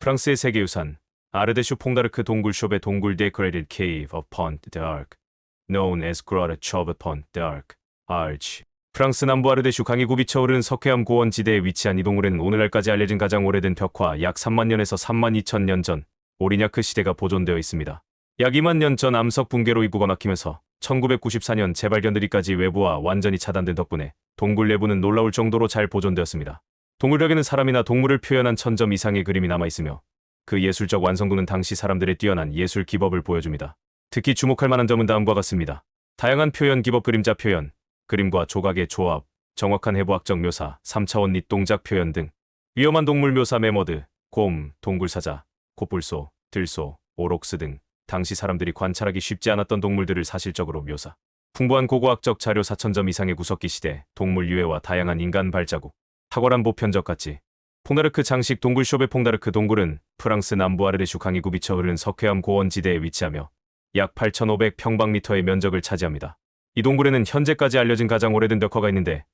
프랑스의 세계유산 아르데슈 퐁다르크 동굴숍의 동굴 Decorated Cave of Pont d'Arc, known as Grotte Chauve Pont d'Arc, Arch. 프랑스 남부 아르데슈 강이 굽이 쳐오르는 석회암 고원 지대에 위치한 이 동굴에는 오늘날까지 알려진 가장 오래된 벽화 약 3만 년에서 3만 2천 년 전 오리냐크 시대가 보존되어 있습니다. 약 2만 년 전 암석 붕괴로 입구가 막히면서 1994년 재발견들이까지 외부와 완전히 차단된 덕분에 동굴 내부는 놀라울 정도로 잘 보존되었습니다. 동굴벽에는 사람이나 동물을 표현한 1000점 이상의 그림이 남아있으며 그 예술적 완성도는 당시 사람들의 뛰어난 예술 기법을 보여줍니다. 특히 주목할 만한 점은 다음과 같습니다. 다양한 표현 기법 그림자 표현, 그림과 조각의 조합, 정확한 해부학적 묘사, 3차원 닛 동작 표현 등 위험한 동물 묘사 메모드, 곰, 동굴사자, 코뿔소, 들소, 오록스 등 당시 사람들이 관찰하기 쉽지 않았던 동물들을 사실적으로 묘사. 풍부한 고고학적 자료 4000점 이상의 구석기 시대, 동물 유해와 다양한 인간 발자국, 탁월한 보편적 가치. 퐁다르크 장식 동굴숍의 퐁다르크 동굴은 프랑스 남부 아르데슈 강이 굽이쳐 흐르는 석회암 고원 지대에 위치하며 약 8,500평방미터의 면적을 차지합니다. 이 동굴에는 현재까지 알려진 가장 오래된 벽화가 있는데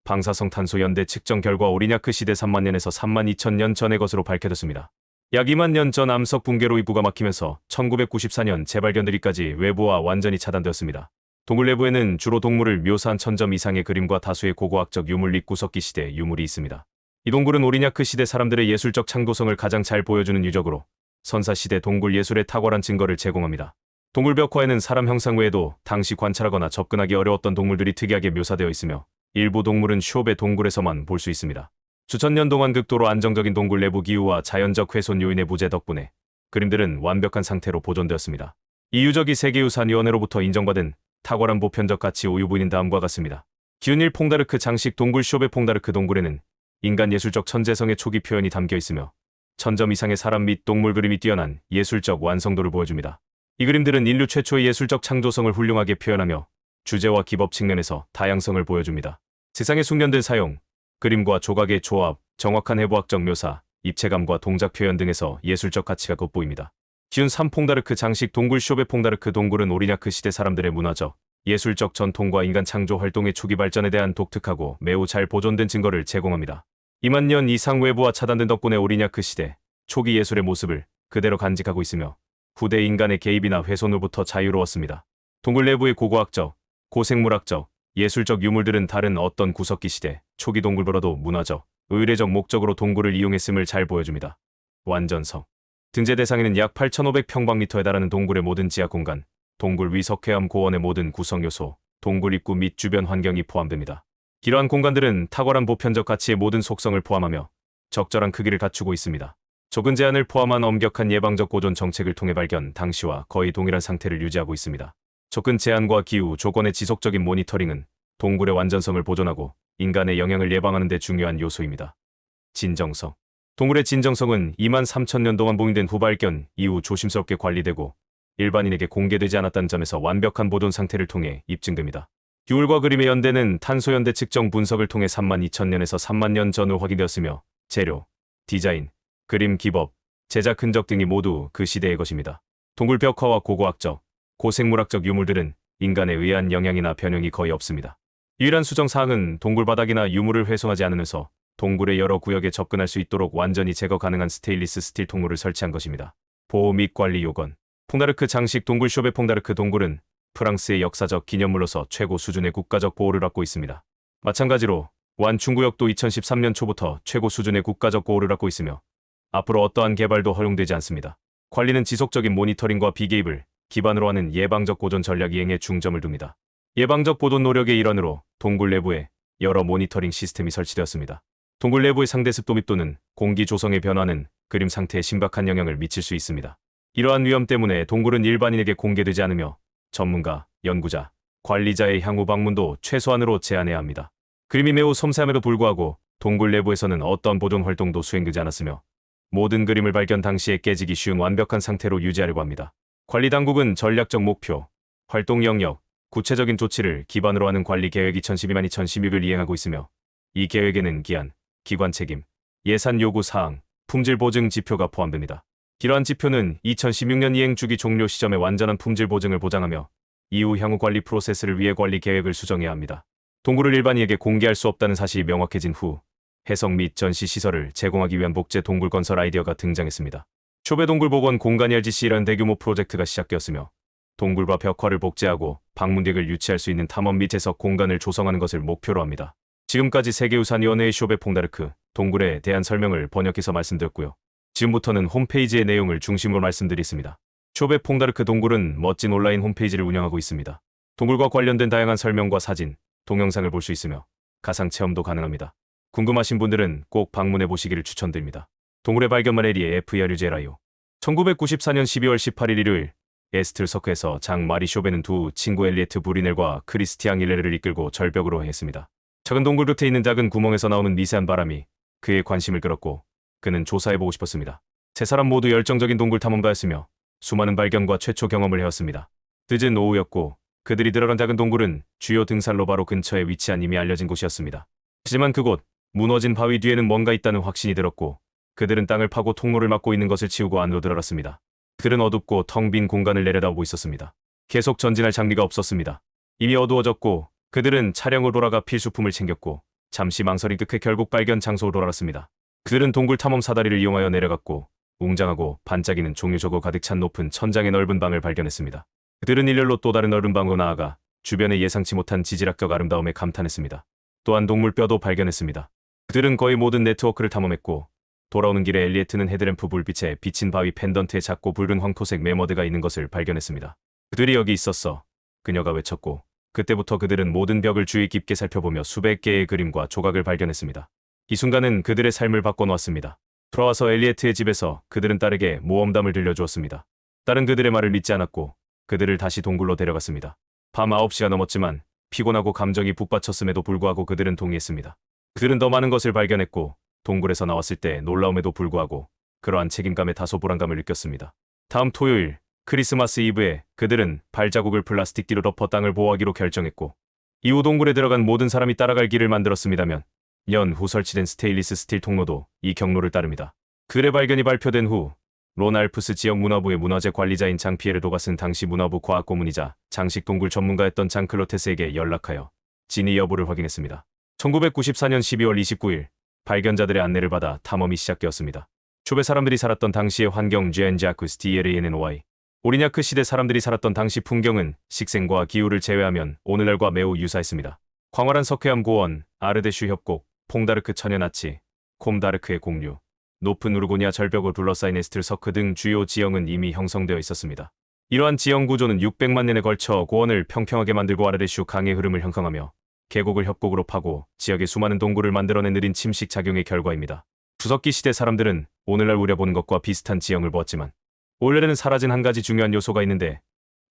방사성 탄소 연대 측정 결과 오리냐크 시대 3만 년에서 3만 2천 년 전의 것으로 밝혀졌습니다. 약 2만 년 전 암석 붕괴로 입구가 막히면서 1994년 재발견들이까지 외부와 완전히 차단되었습니다. 동굴 내부에는 주로 동물을 묘사한 1000점 이상의 그림과 다수의 고고학적 유물 및 구석기 시대 유물이 있습니다. 이 동굴은 오리냐크 시대 사람들의 예술적 창조성을 가장 잘 보여주는 유적으로 선사시대 동굴 예술의 탁월한 증거를 제공합니다. 동굴 벽화에는 사람 형상 외에도 당시 관찰하거나 접근하기 어려웠던 동물들이 특이하게 묘사되어 있으며 일부 동물은 숍의 동굴에서만 볼 수 있습니다. 수천 년 동안 극도로 안정적인 동굴 내부 기후와 자연적 훼손 요인의 무제 덕분에 그림들은 완벽한 상태로 보존되었습니다. 이 유적이 세계유산위원회로부터 인정받은 탁월한 보편적 가치 오유부인 다음과 같습니다. 기운일 퐁다르크 장식 동굴숍의 퐁다르크 동굴에는 인간 예술적 천재성의 초기 표현이 담겨 있으며 1000점 이상의 사람 및 동물 그림이 뛰어난 예술적 완성도를 보여줍니다. 이 그림들은 인류 최초의 예술적 창조성을 훌륭하게 표현하며 주제와 기법 측면에서 다양성을 보여줍니다. 세상의 숙련된 사용, 그림과 조각의 조합, 정확한 해부학적 묘사, 입체감과 동작 표현 등에서 예술적 가치가 돋보입니다. 기운 3 퐁다르크 장식 동굴숍의 퐁다르크 동굴은 오리냐크 시대 사람들의 문화적, 예술적 전통과 인간 창조 활동의 초기 발전에 대한 독특하고 매우 잘 보존된 증거를 제공합니다. 2만 년 이상 외부와 차단된 덕분에 오리냐크 시대 초기 예술의 모습을 그대로 간직하고 있으며 후대 인간의 개입이나 훼손으로부터 자유로웠습니다. 동굴 내부의 고고학적, 고생물학적, 예술적 유물들은 다른 어떤 구석기 시대 초기 동굴보다도 문화적, 의례적 목적으로 동굴을 이용했음을 잘 보여줍니다. 완전성. 등재 대상에는 약 8,500평방미터에 달하는 동굴의 모든 지하 공간, 동굴 위 석회암 고원의 모든 구성 요소, 동굴 입구 및 주변 환경이 포함됩니다. 이러한 공간들은 탁월한 보편적 가치의 모든 속성을 포함하며 적절한 크기를 갖추고 있습니다. 좁은 제한을 포함한 엄격한 예방적 보존 정책을 통해 발견 당시와 거의 동일한 상태를 유지하고 있습니다. 접근 제한과 기후, 조건의 지속적인 모니터링은 동굴의 완전성을 보존하고 인간의 영향을 예방하는 데 중요한 요소입니다. 진정성. 동굴의 진정성은 2만 3천 년 동안 봉인된 후 발견 이후 조심스럽게 관리되고 일반인에게 공개되지 않았다는 점에서 완벽한 보존 상태를 통해 입증됩니다. 유물과 그림의 연대는 탄소 연대 측정 분석을 통해 3만 2천 년에서 3만 년 전후 확인되었으며 재료, 디자인, 그림 기법, 제작 흔적 등이 모두 그 시대의 것입니다. 동굴 벽화와 고고학적, 고생물학적 유물들은 인간에 의한 영향이나 변형이 거의 없습니다. 유일한 수정 사항은 동굴 바닥이나 유물을 훼손하지 않으면서 동굴의 여러 구역에 접근할 수 있도록 완전히 제거 가능한 스테인리스 스틸 통로를 설치한 것입니다. 보호 및 관리 요건. 퐁다르크 장식 동굴숍의 퐁다르크 동굴은 프랑스의 역사적 기념물로서 최고 수준의 국가적 보호를 받고 있습니다. 마찬가지로 완충구역도 2013년 초부터 최고 수준의 국가적 보호를 받고 있으며 앞으로 어떠한 개발도 허용되지 않습니다. 관리는 지속적인 모니터링과 비개입을 기반으로 하는 예방적 보존 전략 이행에 중점을 둡니다. 예방적 보존 노력의 일환으로 동굴 내부에 여러 모니터링 시스템이 설치되었습니다. 동굴 내부의 상대 습도 密도는 공기 조성의 변화는 그림 상태에 심각한 영향을 미칠 수 있습니다. 이러한 위험 때문에 동굴은 일반인에게 공개되지 않으며 전문가, 연구자, 관리자의 향후 방문도 최소한으로 제한해야 합니다. 그림이 매우 섬세함에도 불구하고 동굴 내부에서는 어떤 보존 활동도 수행되지 않았으며 모든 그림을 발견 당시에 깨지기 쉬운 완벽한 상태로 유지하려고 합니다. 관리 당국은 전략적 목표, 활동 영역, 구체적인 조치를 기반으로 하는 관리 계획 2012-2016을 이행하고 있으며 이 계획에는 기한, 기관 책임, 예산 요구 사항, 품질 보증 지표가 포함됩니다. 이러한 지표는 2016년 이행 주기 종료 시점에 완전한 품질 보증을 보장하며 이후 향후 관리 프로세스를 위해 관리 계획을 수정해야 합니다. 동굴을 일반인에게 공개할 수 없다는 사실이 명확해진 후 해석 및 전시 시설을 제공하기 위한 복제 동굴 건설 아이디어가 등장했습니다. 쇼베 동굴 복원 공간 LGC라는 대규모 프로젝트가 시작되었으며 동굴과 벽화를 복제하고 방문객을 유치할 수 있는 탐험 및 해석 공간을 조성하는 것을 목표로 합니다. 지금까지 세계유산위원회의 쇼베 퐁다르크 동굴에 대한 설명을 번역해서 말씀드렸고요. 지금부터는 홈페이지의 내용을 중심으로 말씀드리겠습니다. 쇼베 퐁다르크 동굴은 멋진 온라인 홈페이지를 운영하고 있습니다. 동굴과 관련된 다양한 설명과 사진, 동영상을 볼 수 있으며 가상 체험도 가능합니다. 궁금하신 분들은 꼭 방문해 보시기를 추천드립니다. 동굴의 발견만 에리에 FRUJ라요. 1994년 12월 18일 일요일 에스틀 서크에서 장 마리 쇼베는 두 친구 엘리에트 브리넬과 크리스티앙 일레르를 이끌고 절벽으로 했습니다. 작은 동굴 끝에 있는 작은 구멍에서 나오는 미세한 바람이 그의 관심을 끌었고 그는 조사해보고 싶었습니다. 세 사람 모두 열정적인 동굴 탐험가였으며 수많은 발견과 최초 경험을 해왔습니다. 늦은 오후였고 그들이 들어간 작은 동굴은 주요 등산로 바로 근처에 위치한 이미 알려진 곳이었습니다. 하지만 그곳 무너진 바위 뒤에는 뭔가 있다는 확신이 들었고 그들은 땅을 파고 통로를 막고 있는 것을 치우고 안으로 들어갔습니다. 그들은 어둡고 텅 빈 공간을 내려다보고 있었습니다. 계속 전진할 장비가 없었습니다. 이미 어두워졌고 그들은 차량으로 돌아가 필수품을 챙겼고 잠시 망설인 끝에 결국 발견 장소로 돌아갔습니다. 그들은 동굴 탐험 사다리를 이용하여 내려갔고 웅장하고 반짝이는 종류저고 가득 찬 높은 천장의 넓은 방을 발견했습니다. 그들은 일렬로 또 다른 넓은 방으로 나아가 주변의 예상치 못한 지질학적 아름다움에 감탄했습니다. 또한 동물뼈도 발견했습니다. 그들은 거의 모든 네트워크를 탐험했고 돌아오는 길에 엘리에트는 헤드램프 불빛에 비친 바위 펜던트에 작고 붉은 황토색 메머드가 있는 것을 발견했습니다. 그들이 여기 있었어. 그녀가 외쳤고 그때부터 그들은 모든 벽을 주의 깊게 살펴보며 수백 개의 그림과 조각을 발견했습니다. 이 순간은 그들의 삶을 바꿔놓았습니다. 돌아와서 엘리에트의 집에서 그들은 딸에게 모험담을 들려주었습니다. 딸은 그들의 말을 믿지 않았고 그들을 다시 동굴로 데려갔습니다. 밤 9시가 넘었지만 피곤하고 감정이 북받쳤음에도 불구하고 그들은 동의했습니다. 그들은 더 많은 것을 발견했고 동굴에서 나왔을 때 놀라움에도 불구하고 그러한 책임감에 다소 불안감을 느꼈습니다. 다음 토요일 크리스마스 이브에 그들은 발자국을 플라스틱 뒤로 덮어 땅을 보호하기로 결정했고 이후 동굴에 들어간 모든 사람이 따라갈 길을 만들었습니다면 연후 설치된 스테인리스 스틸 통로도 이 경로를 따릅니다. 그들의 발견이 발표된 후 론알프스 지역 문화부의 문화재 관리자인 장 피에르 도갓은 당시 문화부 과학 고문이자 장식 동굴 전문가였던 장 클로테스에게 연락하여 진위 여부를 확인했습니다. 1994년 12월 29일 발견자들의 안내를 받아 탐험이 시작되었습니다. 초배 사람들이 살았던 당시의 환경 GN자쿠스 DLANNY 오리냐크 시대 사람들이 살았던 당시 풍경은 식생과 기후를 제외하면 오늘날과 매우 유사했습니다. 광활한 석회암 고원, 아르데슈 협곡, 퐁다르크 천연아치, 콤다르크의 공류, 높은 우르고니아 절벽으로 둘러싸인 에스틀 서크 등 주요 지형은 이미 형성되어 있었습니다. 이러한 지형 구조는 600만 년에 걸쳐 고원을 평평하게 만들고 아르데슈 강의 흐름을 형성하며 계곡을 협곡으로 파고 지역의 수많은 동굴을 만들어낸 느린 침식 작용의 결과입니다. 구석기 시대 사람들은 오늘날 우려 보는 것과 비슷한 지형을 보았지만 오늘날에는 사라진 한 가지 중요한 요소가 있는데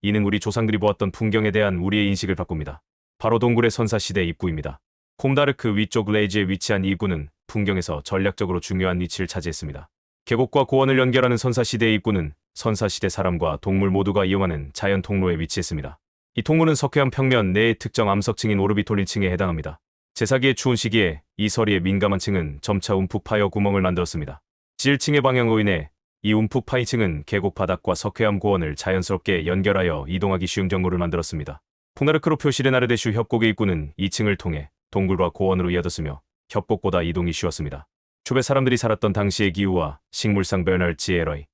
이는 우리 조상들이 보았던 풍경에 대한 우리의 인식을 바꿉니다. 바로 동굴의 선사시대 입구입니다. 콤다르크 위쪽 레이지에 위치한 이 입구는 풍경에서 전략적으로 중요한 위치를 차지했습니다. 계곡과 고원을 연결하는 선사시대의 입구는 선사시대 사람과 동물 모두가 이용하는 자연 통로에 위치했습니다. 이 통로는 석회암 평면 내의 특정 암석층인 오르비톨린층에 해당합니다. 제사기의 추운 시기에 이 서리의 민감한 층은 점차 움푹 파여 구멍을 만들었습니다. 지질층의 방향으로 인해 이 움푹 파인 층은 계곡 바닥과 석회암 고원을 자연스럽게 연결하여 이동하기 쉬운 경로를 만들었습니다. 퐁다르크로 표시된 아르데슈 협곡의 입구는 이 층을 통해 동굴과 고원으로 이어졌으며 협곡보다 이동이 쉬웠습니다. 초배 사람들이 살았던 당시의 기후와 식물상 베널지 에러이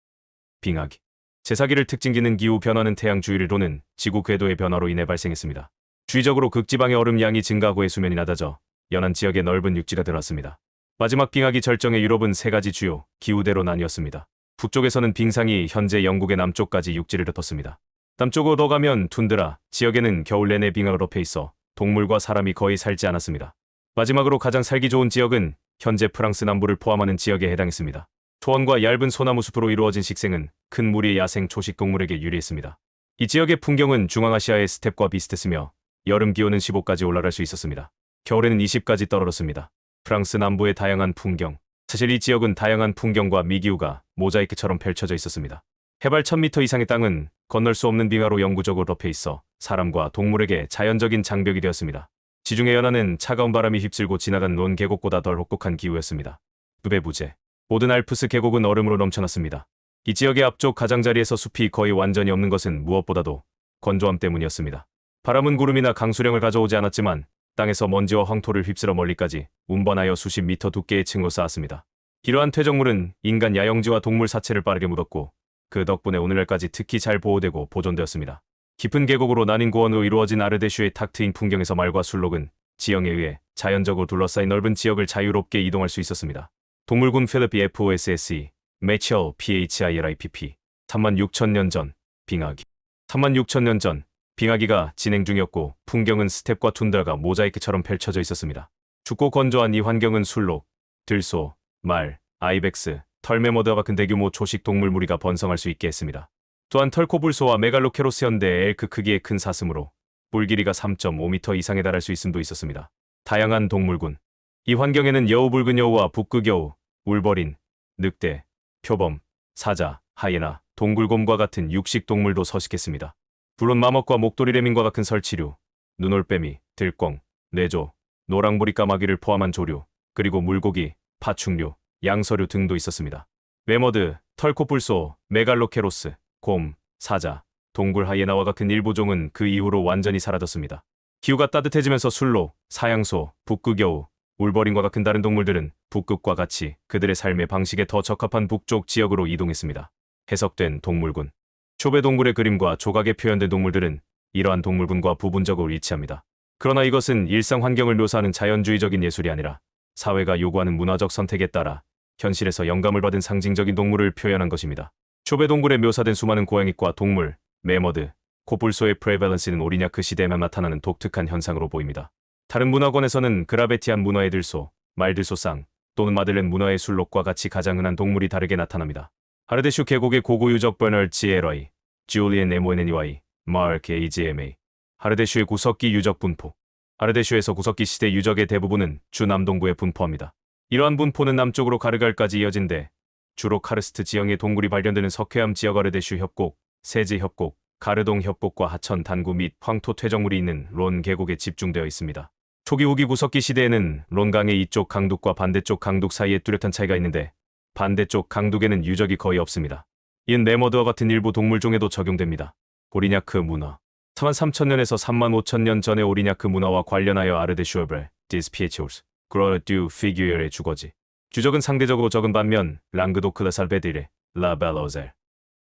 빙하기 제사기를 특징짓는 기후 변화는 태양 주위를 도는 지구 궤도의 변화로 인해 발생했습니다. 주의적으로 극지방의 얼음 양이 증가하고 해수면이 낮아져 연안 지역의 넓은 육지가 들어왔습니다. 마지막 빙하기 절정의 유럽은 세 가지 주요 기후대로 나뉘었습니다. 북쪽에서는 빙상이 현재 영국의 남쪽까지 육지를 덮었습니다. 남쪽으로 더 가면 툰드라 지역에는 겨울 내내 빙하가 덮여 있어 동물과 사람이 거의 살지 않았습니다. 마지막으로 가장 살기 좋은 지역은 현재 프랑스 남부를 포함하는 지역에 해당했습니다. 초원과 얇은 소나무 숲으로 이루어진 식생은 큰 무리의 야생 초식 동물에게 유리했습니다. 이 지역의 풍경은 중앙아시아의 스텝과 비슷했으며 여름 기온은 15까지 올라갈 수 있었습니다. 겨울에는 20까지 떨어졌습니다. 프랑스 남부의 다양한 풍경. 사실 이 지역은 다양한 풍경과 미기후가 모자이크처럼 펼쳐져 있었습니다. 해발 1000m 이상의 땅은 건널 수 없는 빙하로 영구적으로 덮여 있어 사람과 동물에게 자연적인 장벽이 되었습니다. 지중해 연안은 차가운 바람이 휩쓸고 지나간 론 계곡보다 덜 혹독한 기후였습니다. 부배부재. 모든 알프스 계곡은 얼음으로 넘쳐났습니다. 이 지역의 앞쪽 가장자리에서 숲이 거의 완전히 없는 것은 무엇보다도 건조함 때문이었습니다. 바람은 구름이나 강수령을 가져오지 않았지만 땅에서 먼지와 황토를 휩쓸어 멀리까지 운반하여 수십 미터 두께의 층으로 쌓았습니다. 이러한 퇴적물은 인간 야영지와 동물 사체를 빠르게 묻었고 그 덕분에 오늘날까지 특히 잘 보호되고 보존되었습니다. 깊은 계곡으로 나뉜 고원으로 이루어진 아르데슈의 탁 트인 풍경에서 말과 술록은 지형에 의해 자연적으로 둘러싸인 넓은 지역을 자유롭게 이동할 수 있었습니다. 동물군 필리피 FOSSE, 매치얼 PHILIPP, 36,000년 전, 빙하기. 36,000년 전, 빙하기가 진행 중이었고 풍경은 스텝과 툰드라가 모자이크처럼 펼쳐져 있었습니다. 춥고 건조한 이 환경은 술록, 들소, 말, 아이벡스, 털매머드와 같은 대규모 초식 동물 무리가 번성할 수 있게 했습니다. 또한 털코불소와 메갈로케로스 현대 엘크 크기의 큰 사슴으로 뿔 길이가 3.5m 이상에 달할 수 있음도 있었습니다. 다양한 동물군. 이 환경에는 여우 붉은 여우와 북극여우, 울버린, 늑대, 표범, 사자, 하이에나, 동굴곰과 같은 육식 동물도 서식했습니다. 물론 마먹과 목도리 레민과 같은 설치류, 눈올빼미, 들꿩, 뇌조, 노랑보리 까마귀를 포함한 조류, 그리고 물고기, 파충류, 양서류 등도 있었습니다. 매머드, 털코불소, 메갈로케로스, 곰, 사자, 동굴 하이에나와 같은 일부 종은 그 이후로 완전히 사라졌습니다. 기후가 따뜻해지면서 술록, 사양소, 북극여우, 울버린과 같은 다른 동물들은 북극과 같이 그들의 삶의 방식에 더 적합한 북쪽 지역으로 이동했습니다. 해석된 동물군. 초배 동굴의 그림과 조각에 표현된 동물들은 이러한 동물군과 부분적으로 일치합니다. 그러나 이것은 일상 환경을 묘사하는 자연주의적인 예술이 아니라 사회가 요구하는 문화적 선택에 따라 현실에서 영감을 받은 상징적인 동물을 표현한 것입니다. 초배 동굴에 묘사된 수많은 고양이과 동물, 매머드, 코뿔소의 프레밸런스는 오리냐크 시대에만 나타나는 독특한 현상으로 보입니다. 다른 문화권에서는 그라베티안 문화의 들소, 말들소쌍 또는 마들렌 문화의 술록과 같이 가장 흔한 동물이 다르게 나타납니다. 아르데슈 계곡의 고고 유적 버널 GLI, 줄리엔 MONNEY, 마크 AGMA. 아르데슈의 구석기 유적 분포. 아르데슈에서 구석기 시대 유적의 대부분은 주남동부에 분포합니다. 이러한 분포는 남쪽으로 가르갈까지 이어진데 주로 카르스트 지형의 동굴이 발견되는 석회암 지역 아르데슈 협곡, 세지 협곡, 가르동 협곡과 하천 단구 및 황토 퇴적물이 있는 론 계곡에 집중되어 있습니다. 초기 후기 구석기 시대에는 론강의 이쪽 강둑과 반대쪽 강둑 사이에 뚜렷한 차이가 있는데 반대쪽 강둑에는 유적이 거의 없습니다. 이는 매머드와 같은 일부 동물종에도 적용됩니다. 오리냐크 문화. 43,000년에서 35,000년 전의 오리냐크 문화와 관련하여 아르데슈어블, 디스피에치오스, 그로듀 피규어의 주거지. 주적은 상대적으로 적은 반면 랑그도크 라살베디레, 라벨로젤,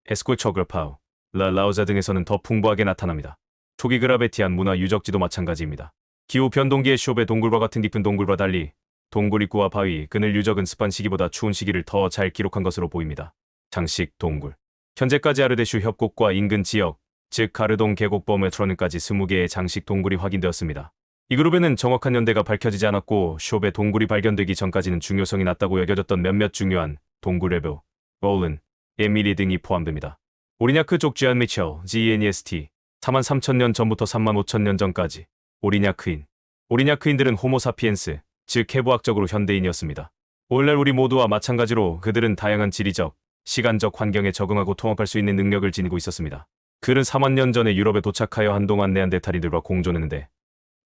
에스콜초그파우, 라라우자 등에서는 더 풍부하게 나타납니다. 초기 그라베티안 문화 유적지도 마찬가지입니다. 기후 변동기의 쇼베 동굴과 같은 깊은 동굴과 달리 동굴 입구와 바위, 그늘 유적은 습한 시기보다 추운 시기를 더 잘 기록한 것으로 보입니다. 장식 동굴. 현재까지 아르데슈 협곡과 인근 지역, 즉 가르동 계곡 범메트로는까지 20개의 장식 동굴이 확인되었습니다. 이 그룹에는 정확한 연대가 밝혀지지 않았고 쇼베 동굴이 발견되기 전까지는 중요성이 낮다고 여겨졌던 몇몇 중요한 동굴 레벨, 올른, 에미리 등이 포함됩니다. 오리냐크 족 쥐안 미첼, GNEST, 43,000년 전부터 35,000년 전까지. 오리냐크인. 오리냐크인들은 호모사피엔스, 즉 해부학적으로 현대인이었습니다. 오늘날 우리 모두와 마찬가지로 그들은 다양한 지리적, 시간적 환경에 적응하고 통합할 수 있는 능력을 지니고 있었습니다. 그들은 4만 년 전에 유럽에 도착하여 한동안 네안데탈인들과 공존했는데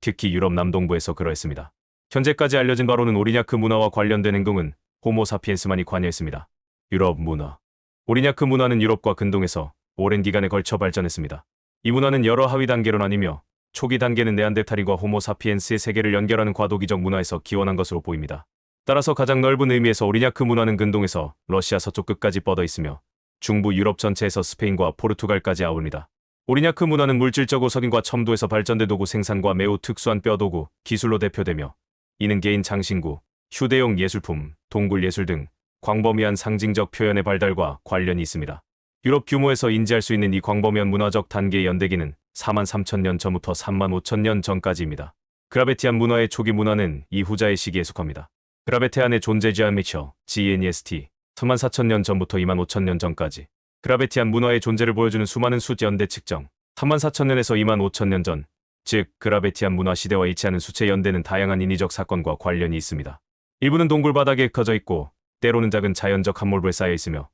특히 유럽 남동부에서 그러했습니다. 현재까지 알려진 바로는 오리냐크 문화와 관련된 행동은 호모사피엔스만이 관여했습니다. 유럽 문화. 오리냐크 문화는 유럽과 근동에서 오랜 기간에 걸쳐 발전했습니다. 이 문화는 여러 하위 단계로 나뉘며 초기 단계는 네안데탈인과 호모사피엔스의 세계를 연결하는 과도기적 문화에서 기원한 것으로 보입니다. 따라서 가장 넓은 의미에서 오리냐크 문화는 근동에서 러시아 서쪽 끝까지 뻗어 있으며 중부 유럽 전체에서 스페인과 포르투갈까지 아울립니다. 오리냐크 문화는 물질적으로 석인과 첨도에서 발전된 도구 생산과 매우 특수한 뼈도구, 기술로 대표되며 이는 개인 장신구, 휴대용 예술품, 동굴 예술 등 광범위한 상징적 표현의 발달과 관련이 있습니다. 유럽 규모에서 인지할 수 있는 이 광범위한 문화적 단계의 연대기는 43,000년 전부터 35,000년 전까지입니다. 그라베티안 문화의 초기 문화는 이 후자의 시기에 속합니다. 그라베티안의 존재 쥐안 미첼, GNEST, 34,000년 전부터 25,000년 전까지. 그라베티안 문화의 존재를 보여주는 수많은 숫 연대 측정. 34,000년에서 25,000년 전, 즉 그라베티안 문화 시대와 일치하는 수체 연대는 다양한 인위적 사건과 관련이 있습니다. 일부는 동굴 바닥에 커져 있고 때로는 작은 자연적 함몰부에 쌓여 있으며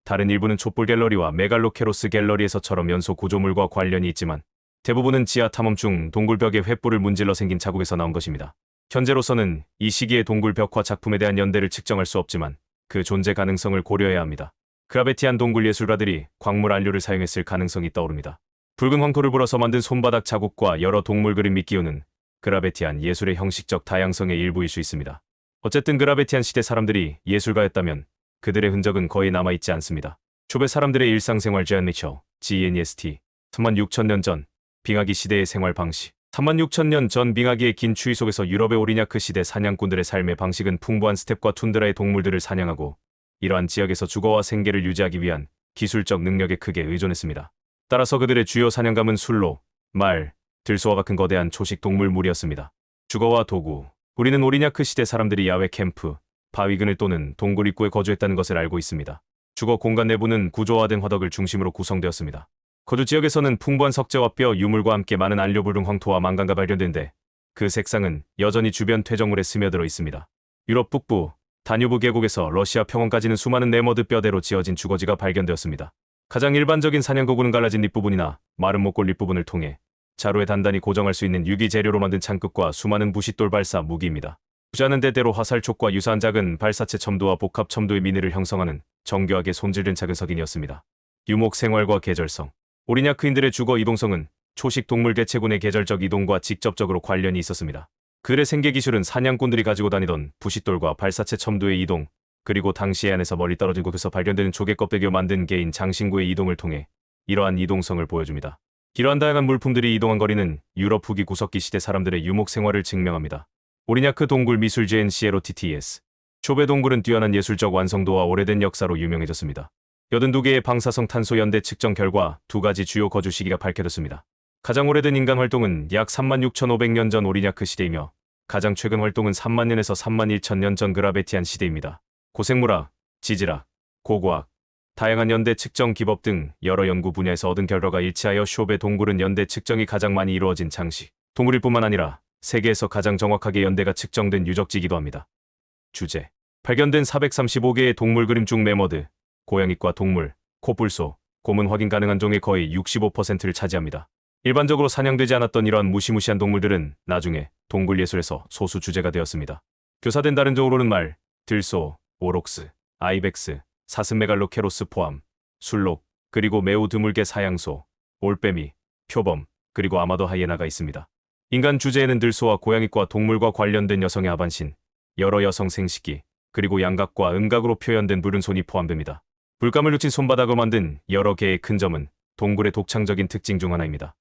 다른 일부는 촛불 갤러리와 메갈로케로스 갤러리에서처럼 연소 구조물과 관련이 있지만 대부분은 지하 탐험 중 동굴벽에 횃불을 문질러 생긴 자국에서 나온 것입니다. 현재로서는 이 시기의 동굴 벽화 작품에 대한 연대를 측정할 수 없지만 그 존재 가능성을 고려해야 합니다. 그라베티안 동굴 예술가들이 광물 안료를 사용했을 가능성이 떠오릅니다. 붉은 황토를 불어서 만든 손바닥 자국과 여러 동물 그림 및 기호는 그라베티안 예술의 형식적 다양성의 일부일 수 있습니다. 어쨌든 그라베티안 시대 사람들이 예술가였다면 그들의 흔적은 거의 남아있지 않습니다. 초배 사람들의 일상생활 제안미처 GNEST 36,000년 전 빙하기 시대의 생활 방식 36,000년 전 빙하기의 긴 추위 속에서 유럽의 오리냐크 시대 사냥꾼들의 삶의 방식은 풍부한 스텝과 툰드라의 동물들을 사냥하고 이러한 지역에서 주거와 생계를 유지하기 위한 기술적 능력에 크게 의존했습니다. 따라서 그들의 주요 사냥감은 술로, 말, 들소와 같은 거대한 초식 동물물이었습니다. 주거와 도구 우리는 오리냐크 시대 사람들이 야외 캠프, 바위 그늘 또는 동굴 입구에 거주했다는 것을 알고 있습니다. 주거 공간 내부는 구조화된 화덕을 중심으로 구성되었습니다. 거주 지역에서는 풍부한 석재와 뼈, 유물과 함께 많은 안료불능 황토와 망간가 발견되는데 그 색상은 여전히 주변 퇴적물에 스며들어 있습니다. 유럽 북부, 다뉴브 계곡에서 러시아 평원까지는 수많은 네머드 뼈대로 지어진 주거지가 발견되었습니다. 가장 일반적인 사냥도구는 갈라진 립부분이나 마른 목골 립부분을 통해 자루에 단단히 고정할 수 있는 유기 재료로 만든 창끝과 수많은 부싯돌 발사 무기입니다. 부자는 때때로 화살촉과 유사한 작은 발사체 첨두와 복합 첨두의 미네를 형성하는 정교하게 손질된 작은 석인이었습니다. 유목 생활과 계절성 오리냐크인들의 주거 이동성은 초식 동물 개체군의 계절적 이동과 직접적으로 관련이 있었습니다. 그들의 생계 기술은 사냥꾼들이 가지고 다니던 부싯돌과 발사체 첨두의 이동, 그리고 당시 해안에서 멀리 떨어진 곳에서 발견되는 조개 껍데기로 만든 개인 장신구의 이동을 통해 이러한 이동성을 보여줍니다. 이러한 다양한 물품들이 이동한 거리는 유럽 후기 구석기 시대 사람들의 유목 생활을 증명합니다. 오리냐크 동굴 미술 GNCLOTTS 초배 동굴은 뛰어난 예술적 완성도와 오래된 역사로 유명해졌습니다. 82개의 방사성 탄소 연대 측정 결과 2가지 주요 거주 시기가 밝혀졌습니다. 가장 오래된 인간 활동은 약 36,500년 전 오리냐크 시대이며 가장 최근 활동은 3만 년에서 3만 1천 년 전 그라베티안 시대입니다. 고생물학, 지질학, 고고학, 다양한 연대 측정 기법 등 여러 연구 분야에서 얻은 결과가 일치하여 쇼베 동굴은 연대 측정이 가장 많이 이루어진 장식 동굴일 뿐만 아니라 세계에서 가장 정확하게 연대가 측정된 유적지이기도 합니다. 주제 발견된 435개의 동물 그림 중 매머드, 고양이과 동물, 코뿔소, 곰은 확인 가능한 종의 거의 65%를 차지합니다. 일반적으로 사냥되지 않았던 이러한 무시무시한 동물들은 나중에 동굴 예술에서 소수 주제가 되었습니다. 교사된 다른 종으로는 말, 들소, 오록스, 아이벡스, 사슴메갈로케로스 포함, 술록, 그리고 매우 드물게 사양소, 올빼미, 표범, 그리고 아마도 하이에나가 있습니다. 인간 주제에는 들소와 고양이과 동물과 관련된 여성의 하반신, 여러 여성 생식기, 그리고 양각과 음각으로 표현된 물은 손이 포함됩니다. 물감을 묻힌 손바닥으로 만든 여러 개의 큰 점은 동굴의 독창적인 특징 중 하나입니다.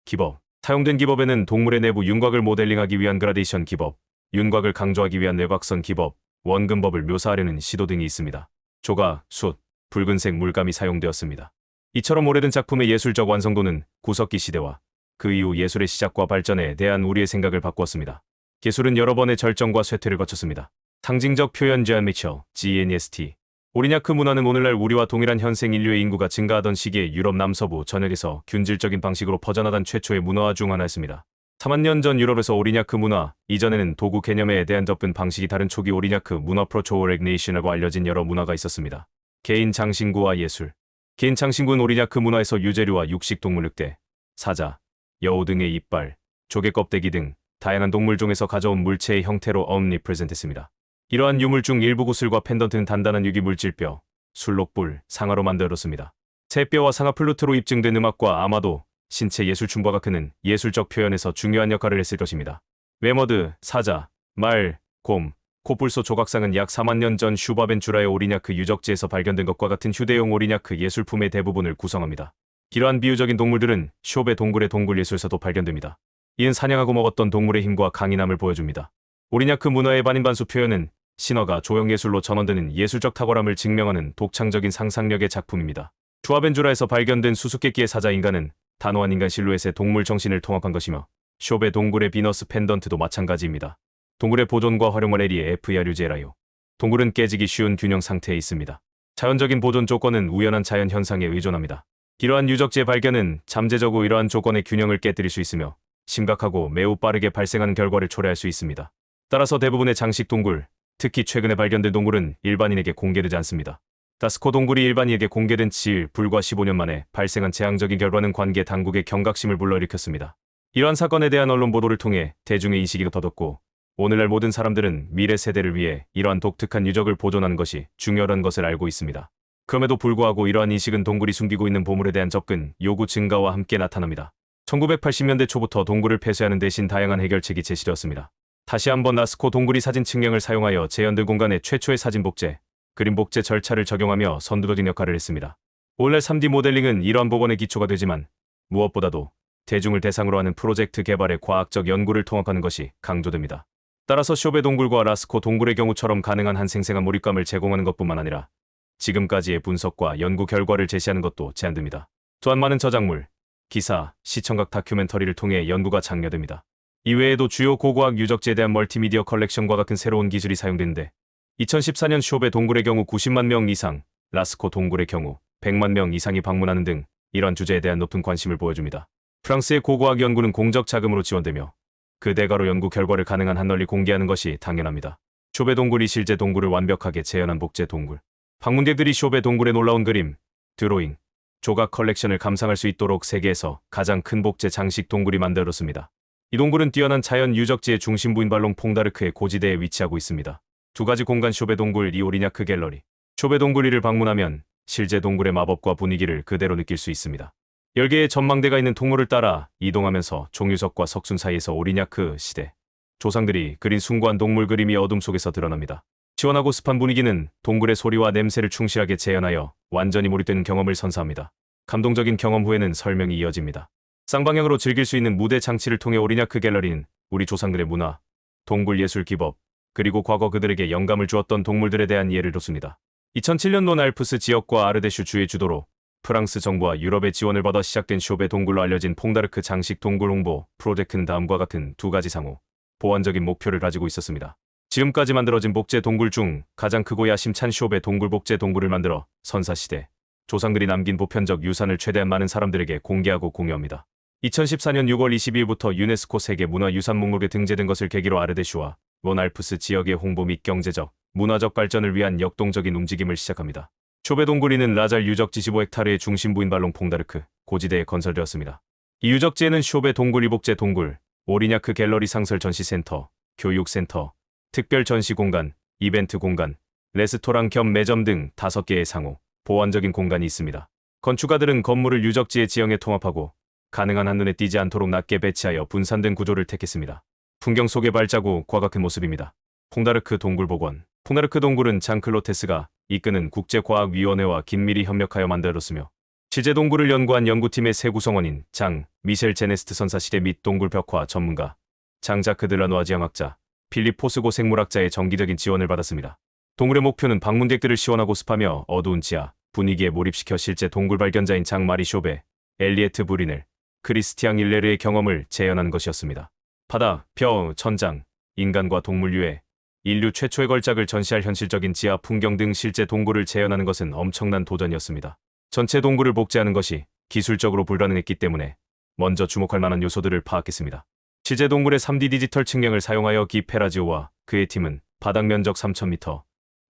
기법 사용된 기법에는 동물의 내부 윤곽을 모델링하기 위한 그라데이션 기법, 윤곽을 강조하기 위한 외곽선 기법, 원근법을 묘사하려는 시도 등이 있습니다. 조각, 숯, 붉은색 물감이 사용되었습니다. 이처럼 오래된 작품의 예술적 완성도는 구석기 시대와 그 이후 예술의 시작과 발전에 대한 우리의 생각을 바꾸었습니다. 예술은 여러 번의 절정과 쇠퇴를 거쳤습니다. 상징적 표현 제안미처 GNEST 오리냐크 문화는 오늘날 우리와 동일한 현생 인류의 인구가 증가하던 시기에 유럽 남서부 전역에서 균질적인 방식으로 퍼져나간 최초의 문화 중 하나였습니다. 4만 년 전 유럽에서 오리냐크 문화, 이전에는 도구 개념에 대한 접근 방식이 다른 초기 오리냐크 문화 프로초오렉네이션이라고 알려진 여러 문화가 있었습니다. 개인 장신구와 예술 개인 장신구는 오리냐크 문화에서 유재류와 육식 동물 늑대, 사자, 여우 등의 이빨, 조개 껍데기 등 다양한 동물종에서 가져온 물체의 형태로 리프레젠트했습니다. 이러한 유물 중 일부 구슬과 펜던트는 단단한 유기 물질뼈, 술록불, 상아로 만들었습니다. 새뼈와 상아 플루트로 입증된 음악과 아마도 신체 예술춤과 그는 예술적 표현에서 중요한 역할을 했을 것입니다. 매머드, 사자, 말, 곰, 코뿔소 조각상은 약 4만 년 전 슈바벤주라의 오리냐크 유적지에서 발견된 것과 같은 휴대용 오리냐크 예술품의 대부분을 구성합니다. 이러한 비유적인 동물들은 쇼베 동굴의 동굴 예술에서도 발견됩니다. 이는 사냥하고 먹었던 동물의 힘과 강인함을 보여줍니다. 오리냐크 문화의 반인반수 표현은 신화가 조형예술로 전환되는 예술적 탁월함을 증명하는 독창적인 상상력의 작품입니다. 슈바벤주라에서 발견된 수수께끼의 사자 인간은 단호한 인간 실루엣의 동물 정신을 통합한 것이며 쇼베 동굴의 비너스 펜던트도 마찬가지입니다. 동굴의 보존과 활용을 에리에 FRU제라요. 동굴은 깨지기 쉬운 균형 상태에 있습니다. 자연적인 보존 조건은 우연한 자연 현상에 의존합니다. 이러한 유적지의 발견은 잠재적으로 이러한 조건의 균형을 깨뜨릴 수 있으며 심각하고 매우 빠르게 발생하는 결과를 초래할 수 있습니다. 따라서 대부분의 장식 동굴, 특히 최근에 발견된 동굴은 일반인에게 공개되지 않습니다. 다스코 동굴이 일반인에게 공개된 지 불과 15년 만에 발생한 재앙적인 결과는 관계 당국의 경각심을 불러일으켰습니다. 이러한 사건에 대한 언론 보도를 통해 대중의 인식이 높아졌고 오늘날 모든 사람들은 미래 세대를 위해 이러한 독특한 유적을 보존하는 것이 중요한 것을 알고 있습니다. 그럼에도 불구하고 이러한 인식은 동굴이 숨기고 있는 보물에 대한 접근, 요구 증가와 함께 나타납니다. 1980년대 초부터 동굴을 폐쇄하는 대신 다양한 해결책이 제시되었습니다. 다시 한번 라스코 동굴이 사진 측량을 사용하여 재현된 공간에 최초의 사진 복제, 그림 복제 절차를 적용하며 선두적인 역할을 했습니다. 오늘날 3D 모델링은 이러한 복원의 기초가 되지만 무엇보다도 대중을 대상으로 하는 프로젝트 개발의 과학적 연구를 통합하는 것이 강조됩니다. 따라서 쇼베 동굴과 라스코 동굴의 경우처럼 가능한 한 생생한 몰입감을 제공하는 것뿐만 아니라 지금까지의 분석과 연구 결과를 제시하는 것도 제한됩니다. 또한 많은 저작물, 기사, 시청각 다큐멘터리를 통해 연구가 장려됩니다. 이외에도 주요 고고학 유적지에 대한 멀티미디어 컬렉션과 같은 새로운 기술이 사용되는데 2014년 쇼베 동굴의 경우 90만 명 이상, 라스코 동굴의 경우 100만 명 이상이 방문하는 등 이런 주제에 대한 높은 관심을 보여줍니다. 프랑스의 고고학 연구는 공적 자금으로 지원되며 그 대가로 연구 결과를 가능한 한 널리 공개하는 것이 당연합니다. 쇼베 동굴이 실제 동굴을 완벽하게 재현한 복제 동굴. 방문객들이 쇼베 동굴의 놀라운 그림, 드로잉, 조각 컬렉션을 감상할 수 있도록 세계에서 가장 큰 복제 장식 동굴이 만들어졌습니다. 이 동굴은 뛰어난 자연 유적지의 중심부인 발롱 퐁다르크의 고지대에 위치하고 있습니다. 두 가지 공간 쇼베 동굴 이 오리냐크 갤러리. 쇼베 동굴 이를 방문하면 실제 동굴의 마법과 분위기를 그대로 느낄 수 있습니다. 10개의 전망대가 있는 통로를 따라 이동하면서 종유석과 석순 사이에서 오리냐크 시대 조상들이 그린 숭고한 동물 그림이 어둠 속에서 드러납니다. 시원하고 습한 분위기는 동굴의 소리와 냄새를 충실하게 재현하여 완전히 몰입되는 경험을 선사합니다. 감동적인 경험 후에는 설명이 이어집니다. 쌍방향으로 즐길 수 있는 무대 장치를 통해 오리냐크 갤러리는 우리 조상들의 문화, 동굴 예술 기법, 그리고 과거 그들에게 영감을 주었던 동물들에 대한 이해를 줬습니다. 2007년 론알프스 지역과 아르데슈 주의 주도로 프랑스 정부와 유럽의 지원을 받아 시작된 쇼베 동굴로 알려진 퐁다르크 장식 동굴 홍보 프로젝트는 다음과 같은 두 가지 상호, 보완적인 목표를 가지고 있었습니다. 지금까지 만들어진 복제 동굴 중 가장 크고 야심찬 쇼베 동굴 복제 동굴을 만들어 선사시대, 조상들이 남긴 보편적 유산을 최대한 많은 사람들에게 공개하고 공유합니다. 2014년 6월 22일부터 유네스코 세계문화유산 목록에 등재된 것을 계기로 아르데슈와 론알프스 지역의 홍보 및 경제적, 문화적 발전을 위한 역동적인 움직임을 시작합니다. 쇼베 동굴이는 라잘 유적지 15헥타르의 중심부인 발롱 퐁다르크 고지대에 건설되었습니다. 이 유적지에는 쇼베 동굴 이복제 동굴, 오리냐크 갤러리 상설 전시센터, 교육센터, 특별 전시 공간, 이벤트 공간, 레스토랑 겸 매점 등 5개의 상호, 보완적인 공간이 있습니다. 건축가들은 건물을 유적지의 지형에 통합하고 가능한 한 눈에 띄지 않도록 낮게 배치하여 분산된 구조를 택했습니다. 풍경 속의 발자국과 같은 모습입니다. 퐁다르크 동굴 복원. 퐁다르크 동굴은 장 클로테스가 이끄는 국제과학위원회와 긴밀히 협력하여 만들어졌으며 실제 동굴을 연구한 연구팀의 새 구성원인 장 미셸 제네스트 선사시대 및 동굴 벽화 전문가, 장 자크 드라노아 지형학자, 필립 포스고 생물학자의 정기적인 지원을 받았습니다. 동굴의 목표는 방문객들을 시원하고 습하며 어두운 지하 분위기에 몰입시켜 실제 동굴 발견자인 장 마리 쇼베, 엘리에트 브리넬, 크리스티앙 일레르의 경험을 재현하는 것이었습니다. 바다, 벼, 천장, 인간과 동물 유해, 인류 최초의 걸작을 전시할 현실적인 지하 풍경 등 실제 동굴을 재현하는 것은 엄청난 도전이었습니다. 전체 동굴을 복제하는 것이 기술적으로 불가능했기 때문에 먼저 주목할 만한 요소들을 파악했습니다. 실제 동굴의 3D 디지털 측량을 사용하여 기 페라지오와 그의 팀은 바닥 면적 3,000m,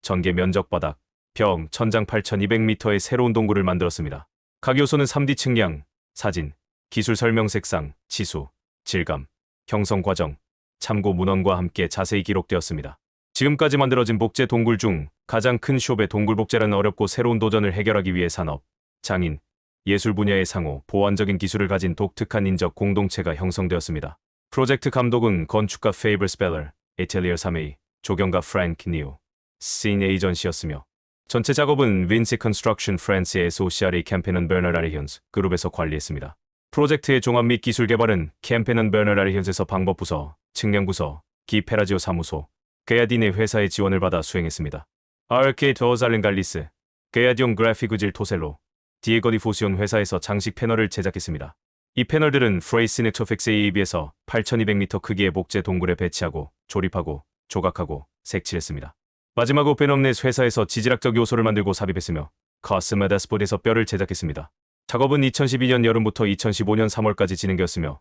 전개 면적 바닥, 벽, 천장 8,200m의 새로운 동굴을 만들었습니다. 각 요소는 3D 측량, 사진, 기술 설명 색상, 치수, 질감, 형성 과정, 참고 문헌과 함께 자세히 기록되었습니다. 지금까지 만들어진 복제 동굴 중 가장 큰 쇼베 동굴 복제라는 어렵고 새로운 도전을 해결하기 위해 산업, 장인, 예술 분야의 상호, 보완적인 기술을 가진 독특한 인적 공동체가 형성되었습니다. 프로젝트 감독은 건축가 페이블 스펠러, 에텔리어 3A, 조경가 프랭크 니우, 씬 에이전시였으며 전체 작업은 빈시 컨스트럭션 프란스의 에소시아리 캠페넌 베너드 아리현스 그룹에서 관리했습니다. 프로젝트의 종합 및 기술 개발은 캠페넌 베너드 아리현스에서 방법부서, 측량부서, 기 페라지오 사무소, 게야딘의 회사의 지원을 받아 수행했습니다. RK 더잘렌 갈리스, 게야디온 그래피그질 토셀로, 디에거 디포시온 회사에서 장식 패널을 제작했습니다. 이 패널들은 프레이스 넥터픽스 AEB에서 8,200m 크기의 복제 동굴에 배치하고 조립하고 조각하고 색칠했습니다. 마지막으로 베넘넷 회사에서 지질학적 요소를 만들고 삽입했으며 커스메 데스포드에서 뼈를 제작했습니다. 작업은 2012년 여름부터 2015년 3월까지 진행되었으며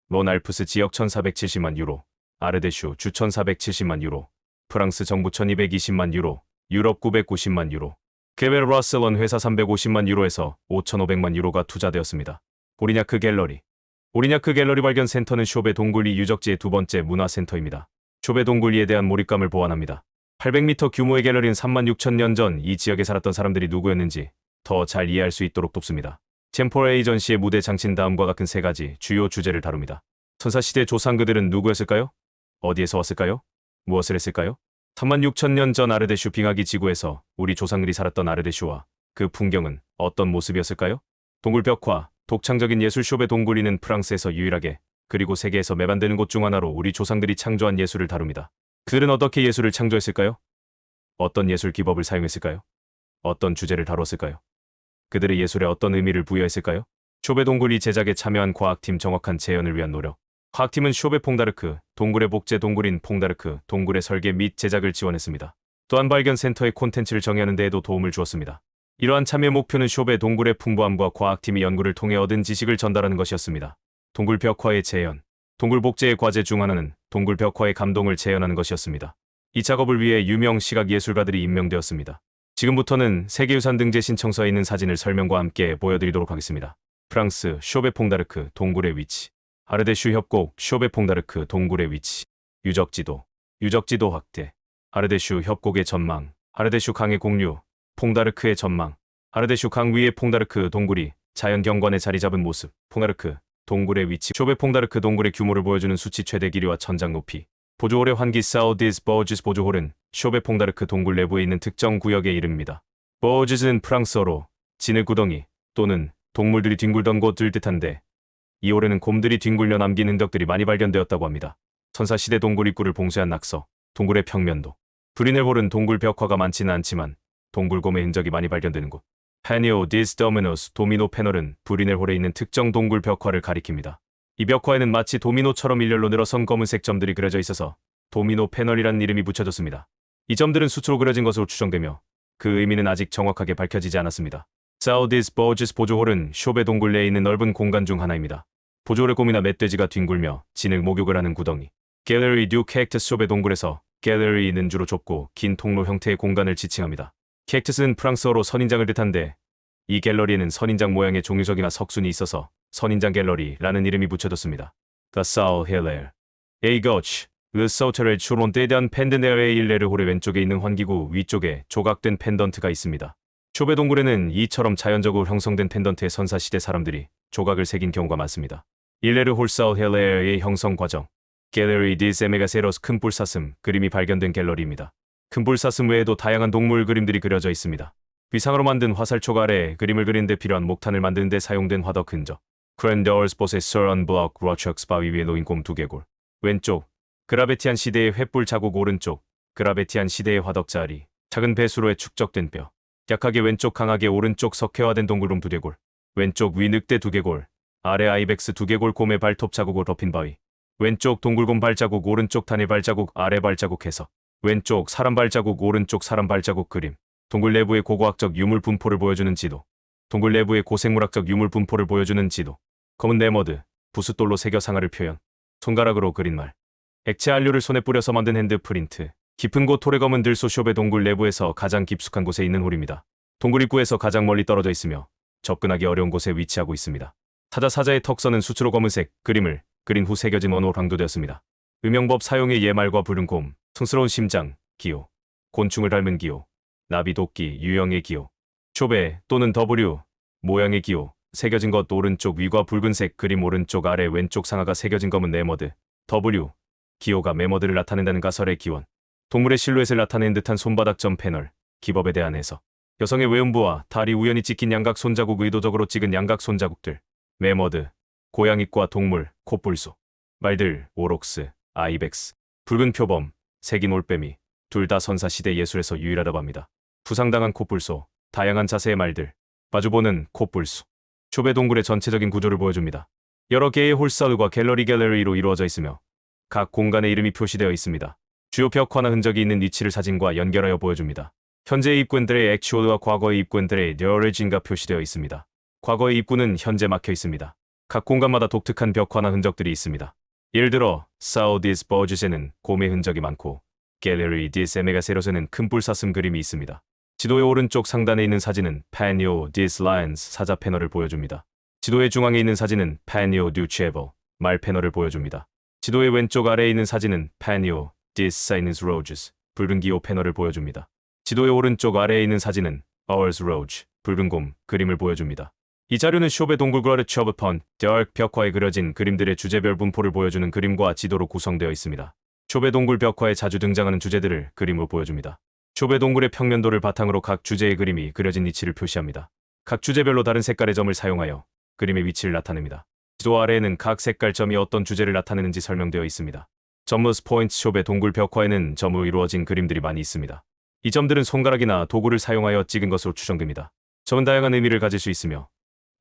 론알프스 지역 1,470만 유로, 아르데슈 주 1,470만 유로, 프랑스 정부 1,220만 유로, 유럽 990만 유로, 케벨 러셀런 회사 350만 유로에서 5,500만 유로가 투자되었습니다. 오리냐크 갤러리. 오리냐크 갤러리 발견 센터는 쇼베 동굴리 유적지의 두 번째 문화센터입니다. 쇼베 동굴리에 대한 몰입감을 보완합니다. 800m 규모의 갤러리는 36,000년 전 이 지역에 살았던 사람들이 누구였는지 더 잘 이해할 수 있도록 돕습니다. 템포레이 전시의 무대 장치는 다음과 같은 세 가지 주요 주제를 다룹니다. 선사시대 조상 그들은 누구였을까요? 어디에서 왔을까요? 무엇을 했을까요? 36,000년 전 아르데슈 빙하기 지구에서 우리 조상들이 살았던 아르데슈와 그 풍경은 어떤 모습이었을까요? 동굴 벽화, 독창적인 예술숍의 동굴이는 프랑스에서 유일하게 그리고 세계에서 매반되는 곳 중 하나로 우리 조상들이 창조한 예술을 다룹니다. 그들은 어떻게 예술을 창조했을까요? 어떤 예술 기법을 사용했을까요? 어떤 주제를 다뤘을까요? 그들의 예술에 어떤 의미를 부여했을까요? 쇼베 동굴이 제작에 참여한 과학팀 정확한 재현을 위한 노력. 과학팀은 쇼베 퐁다르크, 동굴의 복제 동굴인 퐁다르크, 동굴의 설계 및 제작을 지원했습니다. 또한 발견 센터의 콘텐츠를 정의하는 데에도 도움을 주었습니다. 이러한 참여 목표는 쇼베 동굴의 풍부함과 과학팀이 연구를 통해 얻은 지식을 전달하는 것이었습니다. 동굴 벽화의 재현. 동굴 복제의 과제 중 하나는 동굴 벽화의 감동을 재현하는 것이었습니다. 이 작업을 위해 유명 시각 예술가들이 임명되었습니다. 지금부터는 세계유산 등재 신청서에 있는 사진을 설명과 함께 보여드리도록 하겠습니다. 프랑스, 쇼베 퐁다르크, 동굴의 위치. 아르데슈 협곡, 쇼베 퐁다르크, 동굴의 위치. 유적지도, 유적지도 확대. 아르데슈 협곡의 전망, 아르데슈 강의 공유, 퐁다르크의 전망. 아르데슈 강 위의 퐁다르크 동굴이 자연 경관에 자리 잡은 모습. 퐁다르크, 동굴의 위치. 쇼베 퐁다르크 동굴의 규모를 보여주는 수치 최대 길이와 천장 높이. 보조홀의 환기 사우디스 버즈스 보조홀은 쇼베 퐁다르크 동굴 내부에 있는 특정 구역의 이름입니다. 버즈스는 프랑스어로 진흙구덩이 또는 동물들이 뒹굴던 곳을 뜻한데 이 홀에는 곰들이 뒹굴려 남긴 흔적들이 많이 발견되었다고 합니다. 선사시대 동굴 입구를 봉쇄한 낙서, 동굴의 평면도. 브리넬 홀은 동굴 벽화가 많지는 않지만 동굴곰의 흔적이 많이 발견되는 곳. 파니오 디스 도미노스 도미노 패널은 브리넬 홀에 있는 특정 동굴 벽화를 가리킵니다. 이 벽화에는 마치 도미노처럼 일렬로 늘어선 검은색 점들이 그려져 있어서 도미노 패널이라는 이름이 붙여졌습니다. 이 점들은 수초로 그려진 것으로 추정되며 그 의미는 아직 정확하게 밝혀지지 않았습니다. 사우디스 버즈스 보조홀은 쇼베 동굴 내에 있는 넓은 공간 중 하나입니다. 보조홀의 곰이나 멧돼지가 뒹굴며 진흙 목욕을 하는 구덩이. 갤러리 듀 캡투스 쇼베 동굴에서 갤러리는 주로 좁고 긴 통로 형태의 공간을 지칭합니다. 캡투스는 프랑스어로 선인장을 뜻한데 이 갤러리에는 선인장 모양의 종유석이나 석순이 있어서 선인장 갤러리라는 이름이 붙여졌습니다. The Saul Hilaire. A Gauche. Le Sauterelle Churonte d'un Pendant 일레르 홀의 왼쪽에 있는 환기구 위쪽에 조각된 펜던트가 있습니다. 쇼베 동굴에는 이처럼 자연적으로 형성된 펜던트에 선사시대 사람들이 조각을 새긴 경우가 많습니다. 일레르 홀 사울 헬레어의 형성 과정. 갤러리 디스 에메가세로스 큰 뿔사슴 그림이 발견된 갤러리입니다. 큰 뿔사슴 외에도 다양한 동물 그림들이 그려져 있습니다. 위상으로 만든 화살촉 아래 그림을 그리는 데 필요한 목탄을 만드는 데 사용된 화덕 흔적. 크랜더얼스 보세 서런 블럭 로척스 바위 위에 놓인 곰 두개골. 왼쪽. 그라베티안 시대의 횃불 자국. 오른쪽. 그라베티안 시대의 화덕 자리. 작은 배수로에 축적된 뼈. 약하게 왼쪽 강하게 오른쪽 석회화된 동굴곰 두개골. 왼쪽 위 늑대 두개골. 아래 아이벡스 두개골 곰의 발톱 자국으로 덮인 바위. 왼쪽 동굴곰 발자국 오른쪽 단일 발자국 아래 발자국 해석. 왼쪽 사람 발자국 오른쪽 사람 발자국 그림. 동굴 내부의 고고학적 유물 분포를 보여주는 지도. 동굴 내부의 고생물학적 유물 분포를 보여주는 지도. 검은 네머드, 부숫돌로 새겨 상아를 표현. 손가락으로 그린 말. 액체 안료를 손에 뿌려서 만든 핸드 프린트. 깊은 곳 홀의 검은 들소 쇼베 동굴 내부에서 가장 깊숙한 곳에 있는 홀입니다. 동굴 입구에서 가장 멀리 떨어져 있으며 접근하기 어려운 곳에 위치하고 있습니다. 타자 사자의 턱선은 수초로 검은색 그림을 그린 후 새겨진 원호로 강도되었습니다. 음영법 사용의 예말과 부른 곰, 성스러운 심장, 기호. 곤충을 닮은 기호. 나비 도끼, 유형의 기호. 쇼베 또는 W 모양의 기호. 새겨진 것 오른쪽 위과 붉은색 그림 오른쪽 아래 왼쪽 상하가 새겨진 검은 네머드. W 기호가 메머드를 나타낸다는 가설의 기원. 동물의 실루엣을 나타낸 듯한 손바닥점 패널. 기법에 대한 해석. 여성의 외음부와 다리 우연히 찍힌 양각 손자국 의도적으로 찍은 양각 손자국들. 메머드. 고양이과 동물, 코뿔소. 말들, 오록스, 아이벡스. 붉은 표범, 색인 올빼미. 둘 다 선사시대 예술에서 유일하다고 합니다. 부상당한 코뿔소, 다양한 자세의 말들. 마주보는 코뿔소. 쇼베 동굴의 전체적인 구조를 보여줍니다. 여러 개의 홀사울과 갤러리로 이루어져 있으며 각 공간의 이름이 표시되어 있습니다. 주요 벽화나 흔적이 있는 위치를 사진과 연결하여 보여줍니다. 현재의 입구들의 액추얼과 과거의 입구들의 더오리진가 표시되어 있습니다. 과거의 입구는 현재 막혀 있습니다. 각 공간마다 독특한 벽화나 흔적들이 있습니다. 예를 들어 사우디스 버즈스에는 곰의 흔적이 많고 갤러리 디스 에메가세로스에는 큰 뿔사슴 그림이 있습니다. 지도의 오른쪽 상단에 있는 사진은 파니오 디스 라이언스 사자 패널을 보여줍니다. 지도의 중앙에 있는 사진은 파니오 듀 체버 말 패널을 보여줍니다. 지도의 왼쪽 아래에 있는 사진은 파니오 디스 사이니스 로즈스 붉은 기호 패널을 보여줍니다. 지도의 오른쪽 아래에 있는 사진은 어얼스 로즈 붉은 곰 그림을 보여줍니다. 이 자료는 쇼베 동굴 그라르츠 오브 펀트 더크 벽화에 그려진 그림들의 주제별 분포를 보여주는 그림과 지도로 구성되어 있습니다. 쇼베 동굴 벽화에 자주 등장하는 주제들을 그림으로 보여줍니다. 쇼베 동굴의 평면도를 바탕으로 각 주제의 그림이 그려진 위치를 표시합니다. 각 주제별로 다른 색깔의 점을 사용하여 그림의 위치를 나타냅니다. 지도 아래에는 각 색깔 점이 어떤 주제를 나타내는지 설명되어 있습니다. 점러스 포인트 쇼베 동굴 벽화에는 점으로 이루어진 그림들이 많이 있습니다. 이 점들은 손가락이나 도구를 사용하여 찍은 것으로 추정됩니다. 점은 다양한 의미를 가질 수 있으며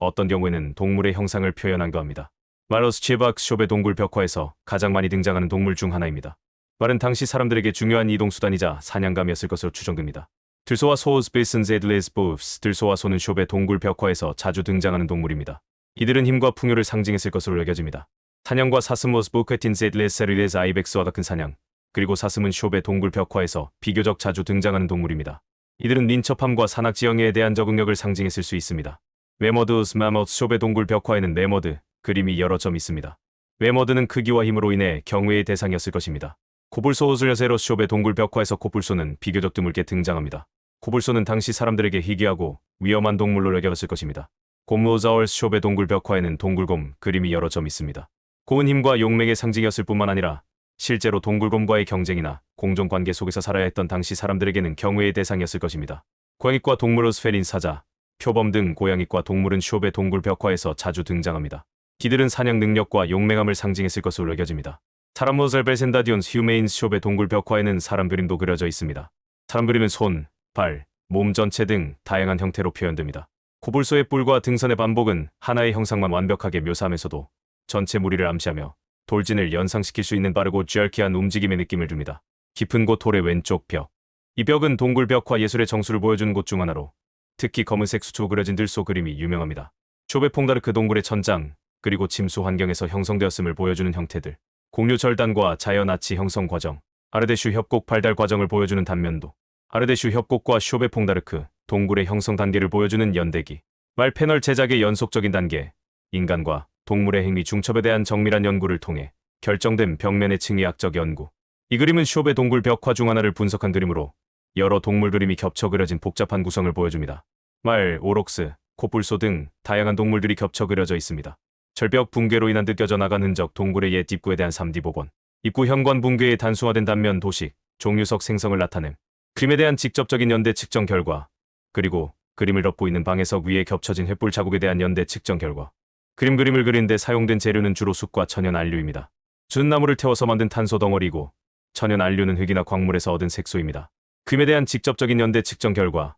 어떤 경우에는 동물의 형상을 표현한다고 합니다. 마로스 치박스 쇼베 동굴 벽화에서 가장 많이 등장하는 동물 중 하나입니다. 말은 당시 사람들에게 중요한 이동수단이자 사냥감이었을 것으로 추정됩니다. 들소와 소우스 비슨즈 에들레스 보우스 들소와 소는 쇼베 동굴 벽화에서 자주 등장하는 동물입니다. 이들은 힘과 풍요를 상징했을 것으로 여겨집니다. 사냥과 사슴모스 부케틴 세들레스 리레스 아이벡스와 같은 사냥, 그리고 사슴은 쇼베 동굴 벽화에서 비교적 자주 등장하는 동물입니다. 이들은 민첩함과 산악 지형에 대한 적응력을 상징했을 수 있습니다. 메머드스 마모스 쇼베 동굴 벽화에는 메머드 그림이 여러 점 있습니다. 메머드는 크기와 힘으로 인해 경외의 대상이었을 것입니다. 코뿔소 오슬여세로스 쇼베 동굴 벽화에서 코뿔소는 비교적 드물게 등장합니다. 코뿔소는 당시 사람들에게 희귀하고 위험한 동물로 여겨졌을 것입니다. 곰로자월스 쇼베 동굴 벽화에는 동굴곰 그림이 여러 점 있습니다. 고운 힘과 용맹의 상징이었을 뿐만 아니라 실제로 동굴곰과의 경쟁이나 공존관계 속에서 살아야 했던 당시 사람들에게는 경외의 대상이었을 것입니다. 고양이과 동물로스 페린 사자, 표범 등 고양이과 동물은 쇼베 동굴 벽화에서 자주 등장합니다. 기들은 사냥 능력과 용맹함을 상징했을 것으로 여겨집니다. 사람모셀 벨센다디온스 휴메인스 쇼베 동굴 벽화에는 사람 그림도 그려져 있습니다. 사람 그림은 손, 발, 몸 전체 등 다양한 형태로 표현됩니다. 코뿔소의 뿔과 등선의 반복은 하나의 형상만 완벽하게 묘사하면서도 전체 무리를 암시하며 돌진을 연상시킬 수 있는 빠르고 쥐얼키한 움직임의 느낌을 줍니다. 깊은 곳 홀의 왼쪽 벽. 이 벽은 동굴 벽화 예술의 정수를 보여주는 곳 중 하나로 특히 검은색 수초 그려진 들소 그림이 유명합니다. 쇼베 퐁다르크 동굴의 천장, 그리고 침수 환경에서 형성되었음을 보여주는 형태들. 공류 절단과 자연 아치 형성 과정, 아르데슈 협곡 발달 과정을 보여주는 단면도, 아르데슈 협곡과 쇼베 퐁다르크 동굴의 형성 단계를 보여주는 연대기, 말 패널 제작의 연속적인 단계, 인간과 동물의 행위 중첩에 대한 정밀한 연구를 통해 결정된 벽면의 층위학적 연구. 이 그림은 쇼베 동굴 벽화 중 하나를 분석한 그림으로 여러 동물 그림이 겹쳐 그려진 복잡한 구성을 보여줍니다. 말, 오록스, 코뿔소 등 다양한 동물들이 겹쳐 그려져 있습니다. 절벽 붕괴로 인한 느껴져 나간 흔적 동굴의 옛 입구에 대한 3D 복원. 입구 현관 붕괴의 단순화된 단면 도식, 종류석 생성을 나타냄. 그림에 대한 직접적인 연대 측정 결과. 그리고 그림을 덮고 있는 방해석 위에 겹쳐진 횃불 자국에 대한 연대 측정 결과. 그림을 그린 데 사용된 재료는 주로 숯과 천연 안료입니다. 숯나무를 태워서 만든 탄소 덩어리이고 천연 안료는 흙이나 광물에서 얻은 색소입니다. 그림에 대한 직접적인 연대 측정 결과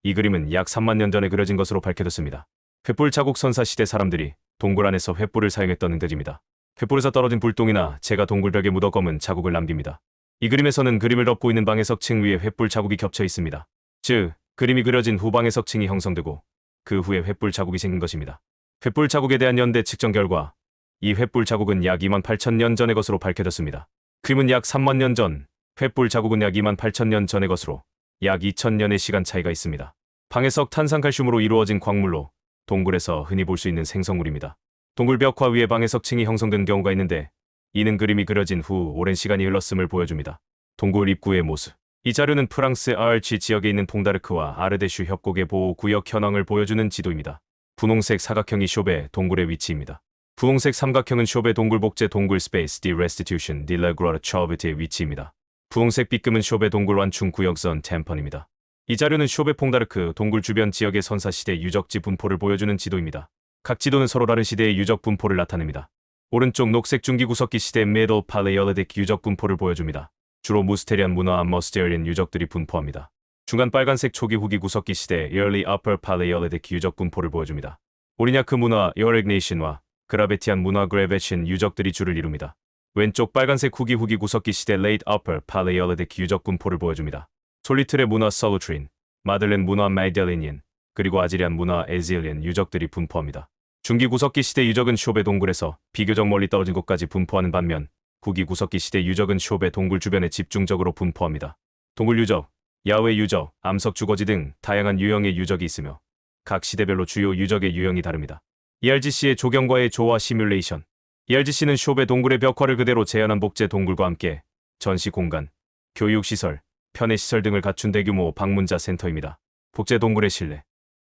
이 그림은 약 3만 년 전에 그려진 것으로 밝혀졌습니다. 횃불 자국 선사 시대 사람들이 동굴 안에서 횃불을 사용했던 흔적입니다. 횃불에서 떨어진 불똥이나 재가 동굴벽에 묻어 검은 자국을 남깁니다. 이 그림에서는 그림을 덮고 있는 방해석 층 위에 횃불 자국이 겹쳐 있습니다. 즉, 그림이 그려진 후 방해석 층이 형성되고 그 후에 횃불 자국이 생긴 것입니다. 횃불 자국에 대한 연대 측정 결과 이 횃불 자국은 약 28,000년 전의 것으로 밝혀졌습니다. 그림은 약 3만 년 전, 횃불 자국은 약 28,000년 전의 것으로 약 2,000년의 시간 차이가 있습니다. 방해석 탄산칼슘으로 이루어진 광물로 동굴에서 흔히 볼 수 있는 생성물입니다. 동굴 벽화 위에 방해석층이 형성된 경우가 있는데 이는 그림이 그려진 후 오랜 시간이 흘렀음을 보여줍니다. 동굴 입구의 모습. 이 자료는 프랑스 아르치 지역에 있는 퐁다르크와 아르데슈 협곡의 보호구역 현황을 보여주는 지도입니다. 분홍색 사각형이 쇼베 동굴의 위치입니다. 분홍색 삼각형은 쇼베 동굴 복제 동굴 스페이스 디 레스티튜션 디 레그라르 처비트의 위치입니다. 분홍색 빗금은 쇼베 동굴 완충 구역선 템펀입니다. 이 자료는 쇼베 퐁다르크 동굴 주변 지역의 선사시대 유적지 분포를 보여주는 지도입니다. 각 지도는 서로 다른 시대의 유적 분포를 나타냅니다. 오른쪽 녹색 중기구석기 시대 미들 팔레올리틱 유적 분포를 보여줍니다. 주로 무스테리안 문화와 머스테리안 유적들이 분포합니다. 중간 빨간색 초기 후기 구석기 시대 Early Upper Paleolithic 유적 분포를 보여줍니다. 오리냐크 문화 에어렉네이션과 그라베티안 문화 그레베션 유적들이 줄을 이룹니다. 왼쪽 빨간색 후기 구석기 시대 Late Upper Paleolithic 유적 분포를 보여줍니다. 솔리트레 문화 솔루트린, 마들렌 문화 마이델리니안, 그리고 아지리안 문화 에질리안 유적들이 분포합니다. 중기 구석기 시대 유적은 쇼베 동굴에서 비교적 멀리 떨어진 곳까지 분포하는 반면 후기 구석기 시대 유적은 쇼베 동굴 주변에 집중적으로 분포합니다. 동굴 유적, 야외 유적, 암석 주거지 등 다양한 유형의 유적이 있으며 각 시대별로 주요 유적의 유형이 다릅니다. ERGC의 조경과의 조화 시뮬레이션. ERGC는 쇼베 동굴의 벽화를 그대로 재현한 복제 동굴과 함께 전시 공간, 교육시설, 편의시설 등을 갖춘 대규모 방문자 센터입니다. 복제 동굴의 실내,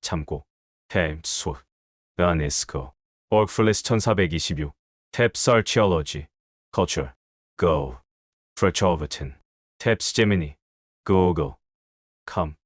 창고, 해, 수, 아네스코. Orgfles 1426. 탭스 Archaeology. Culture. Go. Frochoverton. 탭스 Gemini. Google. Com.